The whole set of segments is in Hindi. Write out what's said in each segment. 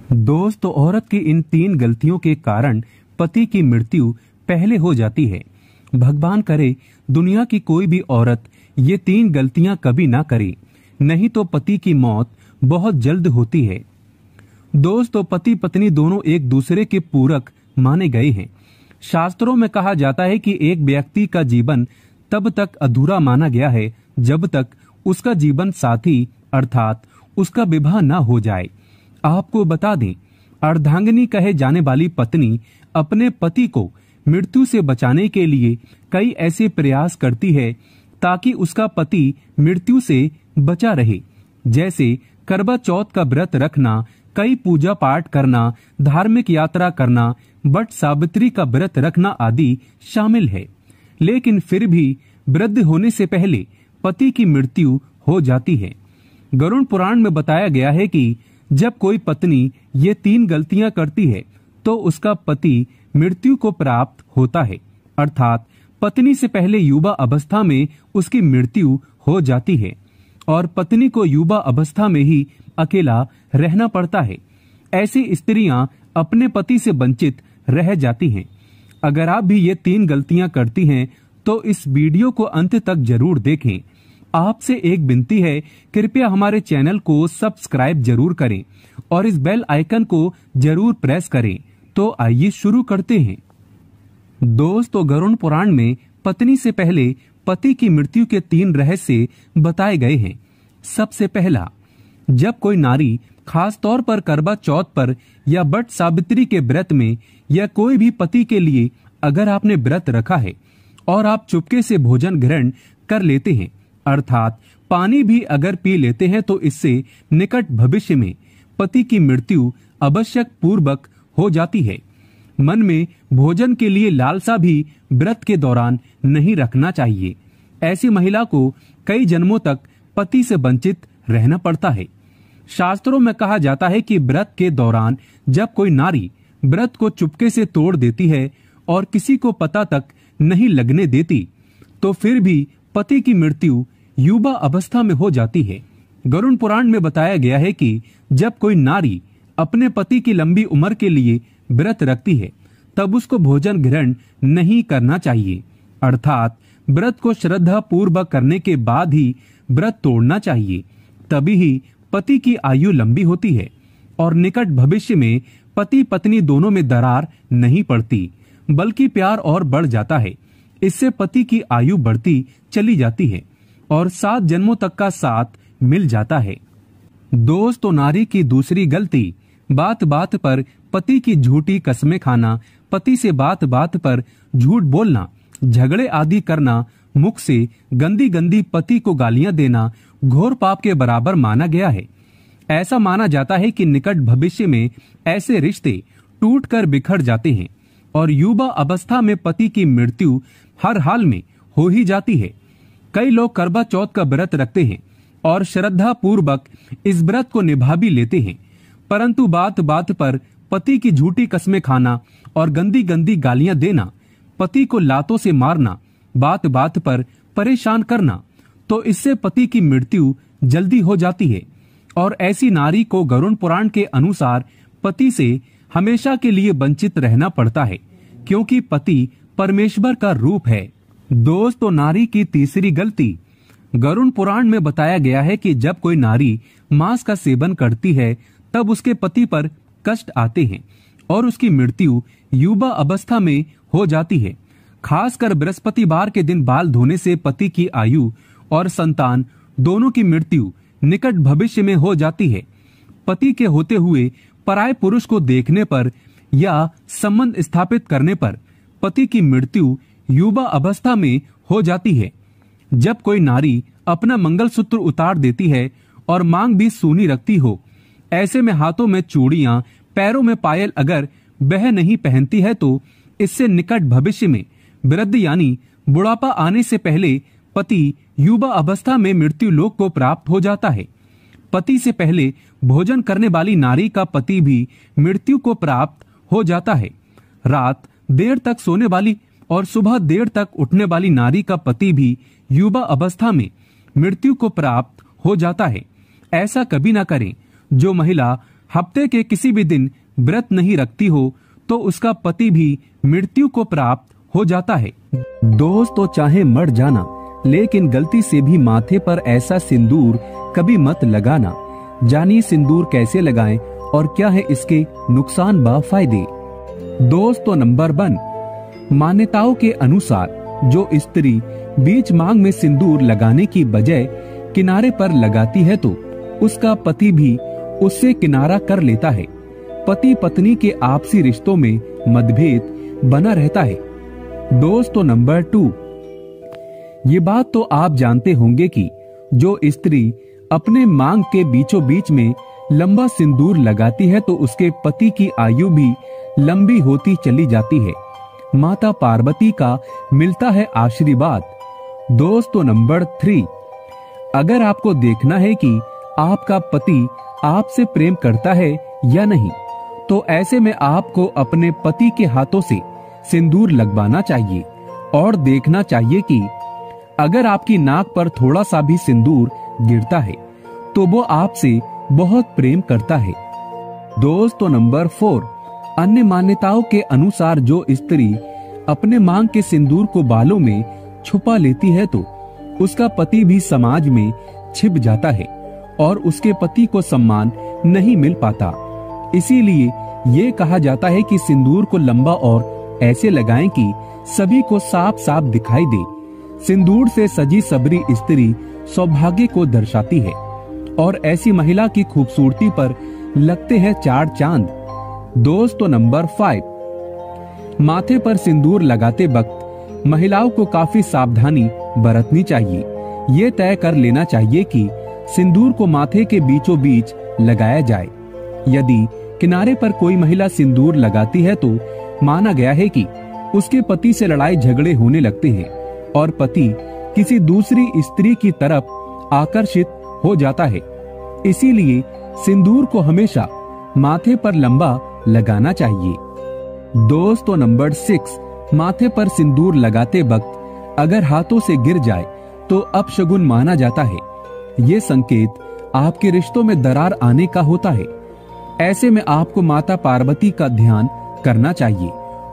दोस्तों, औरत की इन 3 गलतियों के कारण पति की मृत्यु पहले हो जाती है। भगवान करे दुनिया की कोई भी औरत ये 3 गलतियां कभी ना करे, नहीं तो पति की मौत बहुत जल्द होती है। दोस्तों, पति पत्नी दोनों एक दूसरे के पूरक माने गए हैं। शास्त्रों में कहा जाता है कि एक व्यक्ति का जीवन तब तक अधूरा माना गया है जब तक उसका जीवन साथी अर्थात उसका विवाह न हो जाए। आपको बता दें, अर्धांगिनी कहे जाने वाली पत्नी अपने पति को मृत्यु से बचाने के लिए कई ऐसे प्रयास करती है ताकि उसका पति मृत्यु से बचा रहे। जैसे करवा चौथ का व्रत रखना, कई पूजा पाठ करना, धार्मिक यात्रा करना, वट सावित्री का व्रत रखना आदि शामिल है। लेकिन फिर भी वृद्ध होने से पहले पति की मृत्यु हो जाती है। गरुड़ पुराण में बताया गया है कि जब कोई पत्नी ये 3 गलतियां करती है तो उसका पति मृत्यु को प्राप्त होता है, अर्थात पत्नी से पहले युवा अवस्था में उसकी मृत्यु हो जाती है और पत्नी को युवा अवस्था में ही अकेला रहना पड़ता है। ऐसी स्त्रियां अपने पति से वंचित रह जाती हैं। अगर आप भी ये 3 गलतियां करती हैं तो इस वीडियो को अंत तक जरूर देखें। आपसे एक विनती है, कृपया हमारे चैनल को सब्सक्राइब जरूर करें और इस बेल आइकन को जरूर प्रेस करें। तो आइए शुरू करते हैं। दोस्तों, गरुड़ पुराण में पत्नी से पहले पति की मृत्यु के 3 रहस्य बताए गए हैं। सबसे पहला, जब कोई नारी खास तौर पर करवा चौथ पर या वट सावित्री के व्रत में या कोई भी पति के लिए अगर आपने व्रत रखा है और आप चुपके से भोजन ग्रहण कर लेते हैं, अर्थात पानी भी अगर पी लेते हैं, तो इससे निकट भविष्य में पति की मृत्यु आवश्यक पूर्वक हो जाती है। मन में भोजन के लिए लालसा भी व्रत के दौरान नहीं रखना चाहिए। ऐसी महिला को कई जन्मों तक पति से वंचित रहना पड़ता है। शास्त्रों में कहा जाता है कि व्रत के दौरान जब कोई नारी व्रत को चुपके से तोड़ देती है और किसी को पता तक नहीं लगने देती, तो फिर भी पति की मृत्यु युवा अवस्था में हो जाती है। गरुड़ पुराण में बताया गया है कि जब कोई नारी अपने पति की लंबी उम्र के लिए व्रत रखती है तब उसको भोजन ग्रहण नहीं करना चाहिए, अर्थात व्रत को श्रद्धा पूर्वक करने के बाद ही व्रत तोड़ना चाहिए। तभी ही पति की आयु लंबी होती है और निकट भविष्य में पति पत्नी दोनों में दरार नहीं पड़ती, बल्कि प्यार और बढ़ जाता है। इससे पति की आयु बढ़ती चली जाती है और 7 जन्मों तक का साथ मिल जाता है। दोस्तों, नारी की दूसरी गलती, बात बात पर पति की झूठी कस्में खाना, पति से बात बात पर झूठ बोलना, झगड़े आदि करना, मुख से गंदी गंदी पति को गालियां देना घोर पाप के बराबर माना गया है। ऐसा माना जाता है कि निकट भविष्य में ऐसे रिश्ते टूटकर बिखर जाते हैं और युवा अवस्था में पति की मृत्यु हर हाल में हो ही जाती है। कई लोग करवा चौथ का व्रत रखते हैं और श्रद्धा पूर्वक इस व्रत को निभा भी लेते हैं, परंतु बात बात पर पति की झूठी कस्में खाना और गंदी गंदी गालियां देना, पति को लातों से मारना, बात बात पर परेशान करना, तो इससे पति की मृत्यु जल्दी हो जाती है और ऐसी नारी को गरुड़ पुराण के अनुसार पति से हमेशा के लिए वंचित रहना पड़ता है, क्योंकि पति परमेश्वर का रूप है। दोस्तों, नारी की तीसरी गलती, गरुड़ पुराण में बताया गया है कि जब कोई नारी मांस का सेवन करती है तब उसके पति पर कष्ट आते हैं और उसकी मृत्यु युवा अवस्था में हो जाती है। खासकर बृहस्पतिवार के दिन बाल धोने से पति की आयु और संतान दोनों की मृत्यु निकट भविष्य में हो जाती है। पति के होते हुए पराये पुरुष को देखने पर या संबंध स्थापित करने पर पति की मृत्यु युवा अवस्था में हो जाती है। जब कोई नारी अपना मंगलसूत्र उतार देती है और मांग भी सूनी रखती हो, ऐसे में हाथों में चूड़ियां, पैरों में पायल अगर वह नहीं पहनती है, तो इससे निकट भविष्य में वृद्ध यानी बुढ़ापा आने से पहले पति युवा अवस्था में मृत्यु लोक को प्राप्त हो जाता है। पति से पहले भोजन करने वाली नारी का पति भी मृत्यु को प्राप्त हो जाता है। रात देर तक सोने वाली और सुबह देर तक उठने वाली नारी का पति भी युवा अवस्था में मृत्यु को प्राप्त हो जाता है। ऐसा कभी ना करें। जो महिला हफ्ते के किसी भी दिन व्रत नहीं रखती हो तो उसका पति भी मृत्यु को प्राप्त हो जाता है। दोस्तों, चाहे मर जाना, लेकिन गलती से भी माथे पर ऐसा सिंदूर कभी मत लगाना। जानिए सिंदूर कैसे लगाएं और क्या है इसके नुकसान व फायदे। दोस्तों, नंबर 1, मान्यताओं के अनुसार जो स्त्री बीच मांग में सिंदूर लगाने की बजाय किनारे पर लगाती है तो उसका पति भी उससे किनारा कर लेता है। पति पत्नी के आपसी रिश्तों में मतभेद बना रहता है। दोस्तों, नंबर 2, ये बात तो आप जानते होंगे कि जो स्त्री अपने मांग के बीचों बीच में लंबा सिंदूर लगाती है तो उसके पति की आयु भी लंबी होती चली जाती है। माता पार्वती का मिलता है आशीर्वाद। दोस्तों, नंबर 3, अगर आपको देखना है कि आपका पति आपसे प्रेम करता है या नहीं, तो ऐसे में आपको अपने पति के हाथों से सिंदूर लगवाना चाहिए और देखना चाहिए कि अगर आपकी नाक पर थोड़ा सा भी सिंदूर गिरता है तो वो आपसे बहुत प्रेम करता है। दोस्तों, नंबर 4, अन्य मान्यताओं के अनुसार जो स्त्री अपने मांग के सिंदूर को बालों में छुपा लेती है तो उसका पति भी समाज में छिप जाता है और उसके पति को सम्मान नहीं मिल पाता। इसीलिए ये कहा जाता है कि सिंदूर को लंबा और ऐसे लगाएं कि सभी को साफ साफ दिखाई दे। सिंदूर से सजी सबरी स्त्री सौभाग्य को दर्शाती है और ऐसी महिला की खूबसूरती पर लगते हैं 4 चांद। दोस्तों, नंबर 5, माथे पर सिंदूर लगाते वक्त महिलाओं को काफी सावधानी बरतनी चाहिए। ये तय कर लेना चाहिए कि सिंदूर को माथे के बीचों बीच लगाया जाए। यदि किनारे पर कोई महिला सिंदूर लगाती है तो माना गया है कि उसके पति से लड़ाई झगड़े होने लगते हैं और पति किसी दूसरी स्त्री की तरफ आकर्षित हो जाता है। इसीलिए सिंदूर को हमेशा माथे पर लंबा लगाना चाहिए। दोस्तों, नंबर 6, माथे पर सिंदूर लगाते वक्त अगर हाथों से गिर जाए तो अपशगुन माना जाता है। ये संकेत आपके रिश्तों में दरार आने का होता है। ऐसे में आपको माता पार्वती का ध्यान करना चाहिए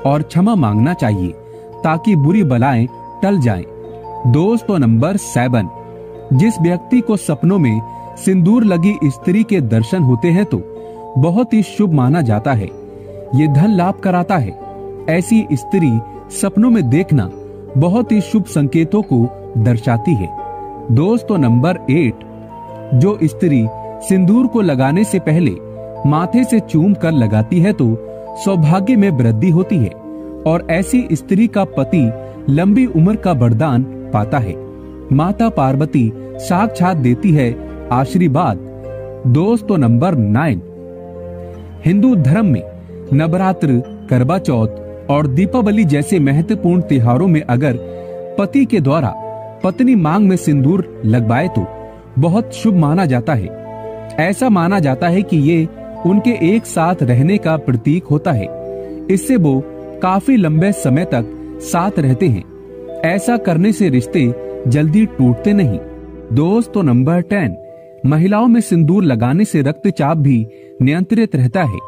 और क्षमा मांगना चाहिए ताकि बुरी बलाएं टल जाएं। दोस्तों, नंबर 7, जिस व्यक्ति को सपनों में सिंदूर लगी स्त्री के दर्शन होते हैं तो बहुत ही शुभ माना जाता है। ये धन लाभ कराता है। ऐसी स्त्री सपनों में देखना बहुत ही शुभ संकेतों को दर्शाती है। दोस्तों, नंबर 8, जो स्त्री सिंदूर को लगाने से पहले माथे से चूम कर लगाती है तो सौभाग्य में वृद्धि होती है और ऐसी स्त्री का पति लंबी उम्र का वरदान पाता है। माता पार्वती साक्षात देती है आशीर्वाद। दोस्तों, नंबर 9, हिंदू धर्म में नवरात्र, करवा चौथ और दीपावली जैसे महत्वपूर्ण त्योहारों में अगर पति के द्वारा पत्नी मांग में सिंदूर लगवाए तो बहुत शुभ माना जाता है। ऐसा माना जाता है कि ये उनके एक साथ रहने का प्रतीक होता है। इससे वो काफी लंबे समय तक साथ रहते हैं। ऐसा करने से रिश्ते जल्दी टूटते नहीं। दोस्तों, नंबर 10, महिलाओं में सिंदूर लगाने से रक्तचाप भी नियंत्रित रहता है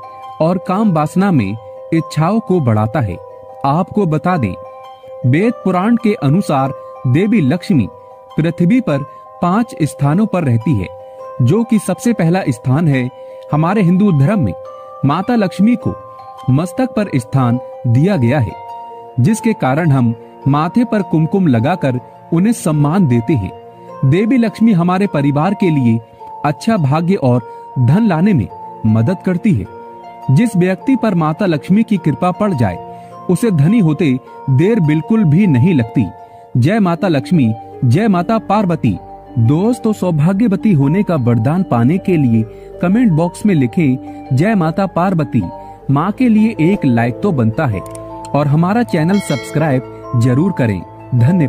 और काम वासना में इच्छाओं को बढ़ाता है। आपको बता दें, वेद पुराण के अनुसार देवी लक्ष्मी पृथ्वी पर 5 स्थानों पर रहती है, जो कि सबसे पहला स्थान है हमारे हिंदू धर्म में माता लक्ष्मी को मस्तक पर स्थान दिया गया है, जिसके कारण हम माथे पर कुमकुम लगाकर उन्हें सम्मान देते हैं। देवी लक्ष्मी हमारे परिवार के लिए अच्छा भाग्य और धन लाने में मदद करती है। जिस व्यक्ति पर माता लक्ष्मी की कृपा पड़ जाए उसे धनी होते देर बिल्कुल भी नहीं लगती। जय माता लक्ष्मी, जय माता पार्वती। दोस्तों, सौभाग्यवती होने का वरदान पाने के लिए कमेंट बॉक्स में लिखें जय माता पार्वती। माँ के लिए एक लाइक तो बनता है और हमारा चैनल सब्सक्राइब जरूर करें। धन्यवाद।